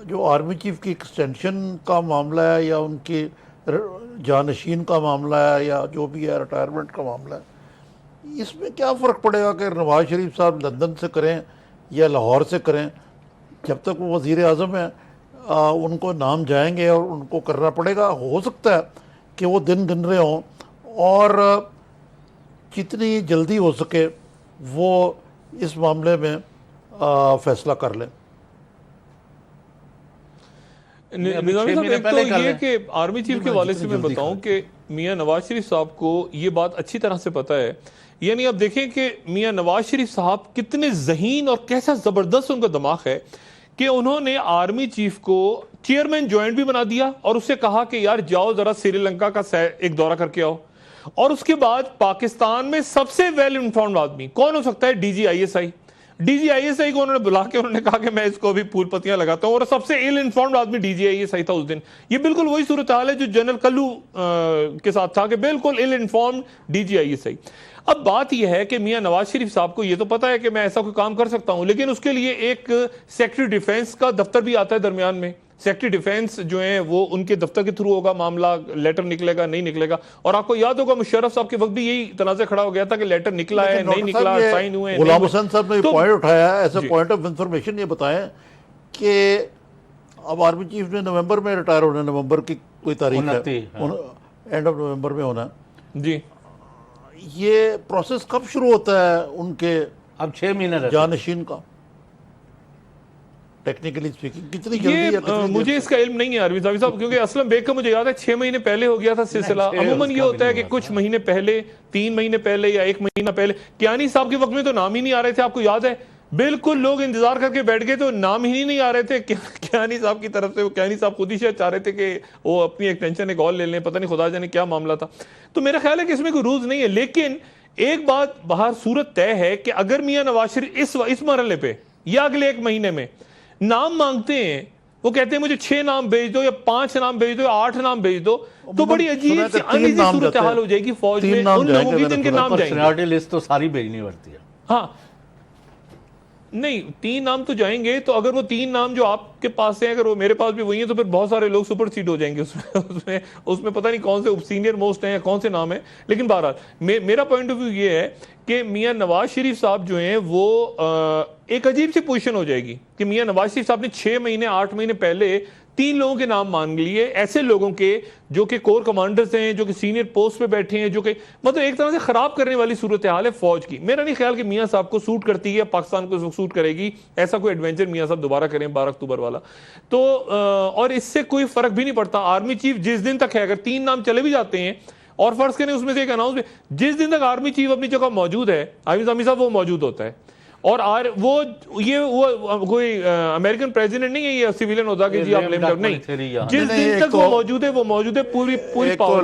جو army chief کی extension کا معاملہ ہے یا ان کی جانشین کا معاملہ ہے یا جو بھی ہے ریٹائرمنٹ کا معاملہ ہے، اس میں کیا فرق پڑے گا کہ نواز شریف صاحب لندن سے کریں یا لاہور سے کریں؟ جب تک وہ وزیر اعظم ہیں ان کو نام جائیں گے اور ان کو کرنا پڑے گا. ہو سکتا ہے کہ وہ دن گن رہے ہوں اور جتنی جلدی ہو سکے وہ اس معاملے میں فیصلہ کر لیں. نظامی صاحب ایک تو یہ کہ آرمی چیف کے حوالے سے میں بتاؤں کہ میاں نواز شریف صاحب کو یہ بات اچھی طرح سے پتا ہے. یعنی اب دیکھیں کہ میاں نواز شریف صاحب کتنے ذہین اور کیسا زبردست ان کا دماغ ہے کہ انہوں نے آرمی چیف کو چیئرمین جوائنٹ بھی بنا دیا اور اس سے کہا کہ یار جاؤ ذرا سری لنکا کا ایک دورہ کر کے آؤ. اور اس کے بعد پاکستان میں سب سے ویل انفارمڈ آدمی کون ہو سکتا ہے؟ D G I S I. D G I S I کو انہوں نے بلا کے انہوں نے کہا کہ میں اس کو بھی پھول پتیاں لگاتا ہوں، اور سب سے ایل انفارمڈ آدمی D G I S I تھا اس دن. یہ بالکل وہی صورتحال ہے جو جنرل کلو کے ساتھ تھا کہ بالکل ill informed D G I S I. اب بات یہ ہے کہ میاں نواز شریف صاحب کو یہ تو پتا ہے کہ میں ایسا کوئی کام کر سکتا ہوں، لیکن اس کے لیے ایک سیکرٹری ڈیفینس کا دفتر بھی آتا ہے درمیان میں. سیکرٹری ڈیفینس جو ہیں وہ ان کے دفتر کے تھرو ہوگا معاملہ، لیٹر نکلے گا نہیں نکلے گا. اور آپ کو یاد ہوگا مشرف صاحب کے وقت بھی یہی تنازع کھڑا ہو گیا تھا کہ لیٹر نکلا ہے نہیں نکلا، سائن ہوئے. غلام حسین صاحب نے یہ پوائنٹ اٹھایا ہے as a point of information. یہ بتائیں کہ اب آرمی چیف نے نومبر میں ریٹائر ہونا ہے، نومبر کی کوئی تاریخ ہے، اینڈ آف نومبر میں ہونا ہے جی. یہ پروسیس کب شروع ہوتا ہے ان کے اب 6 مہینے جانشین کا ٹیکنیکلی اسپیکنگ؟ کتنی جلدی ہے؟ مجھے اس کا علم نہیں ہے عربی صاحب، کیونکہ اسلم بیگ کا مجھے یاد ہے 6 مہینے پہلے ہو گیا تھا سلسلہ. عموماً یہ ہوتا ہے کہ کچھ مہینے پہلے، 3 مہینے پہلے یا 1 مہینہ پہلے. کیانی صاحب کے وقت میں تو نام ہی نہیں آ رہے تھے، آپ کو یاد ہے؟ بالکل لوگ انتظار کر کے بیٹھ گئے تو نام ہی نہیں آ رہے تھے کیانی صاحب کی طرف سے. وہ کیانی صاحب خود ہی شاید چاہ رہے تھے کہ وہ اپنی ایکسٹینشن ایک اور لے لیں، پتہ نہیں خدا جانے کیا معاملہ تھا. تو میرا خیال ہے کہ اس میں کوئی رولز نہیں ہے. لیکن ایک بات باہر صورت طے ہے کہ اگر میاں نواز شریف اس مرحلے پہ یا اگلے 1 مہینے میں نام مانگتے ہیں، وہ کہتے ہیں مجھے 6 نام بھیج دو یا 5 نام بھیج دو یا 8 نام بھیج دو، تو بڑی عجیب سی انیزی صورتحال ہو جائے گی فوج میں ان لوگوں کی جن کے نام جائیں گے. پرسنالٹی لسٹ تو ساری بھیجنی پڑتی ہے. ہاں نہیں 3 نام تو جائیں گے، تو اگر وہ 3 نام جو آپ کے پاس ہیں اگر وہ میرے پاس بھی وہی ہیں تو پھر بہت سارے لوگ سپر سیڈ ہو جائیں گے اس میں پتہ نہیں کون سے سینئر موسٹ ہیں یا کون سے نام ہیں. لیکن بہرحال میرا پوائنٹ آف ویو یہ ہے کہ میاں نواز شریف صاحب جو ہیں وہ ایک عجیب سی پوزیشن ہو جائے گی کہ میاں نواز شریف صاحب نے 6 مہینے 8 مہینے پہلے 3 لوگوں کے نام مانگ لیے، ایسے لوگوں کے جو کہ کور کمانڈرز ہیں، جو کہ سینئر پوسٹ پہ بیٹھے ہیں، جو کہ مطلب ایک طرح سے خراب کرنے والی صورتحال ہے فوج کی. میرا نہیں خیال کہ میاں صاحب کو سوٹ کرتی ہے، پاکستان کو سوٹ کرے گی ایسا کوئی ایڈونچر میاں صاحب دوبارہ کریں 12 اکتوبر والا. تو اور اس سے کوئی فرق بھی نہیں پڑتا. آرمی چیف جس دن تک ہے، اگر 3 نام چلے بھی جاتے ہیں اور فرض کریں اس میں سے ایک اناؤنس، جس دن تک آرمی چیف اپنی جگہ موجود ہے عامر نظامی صاحب وہ موجود ہوتا ہے. اور وہ کوئی امریکن پریزیڈنٹ نہیں ہے یہ سیویلین ہوتا کہ جی آپ لیم ڈاک نہیں، جس دن تک وہ موجود ہے پوری پاور.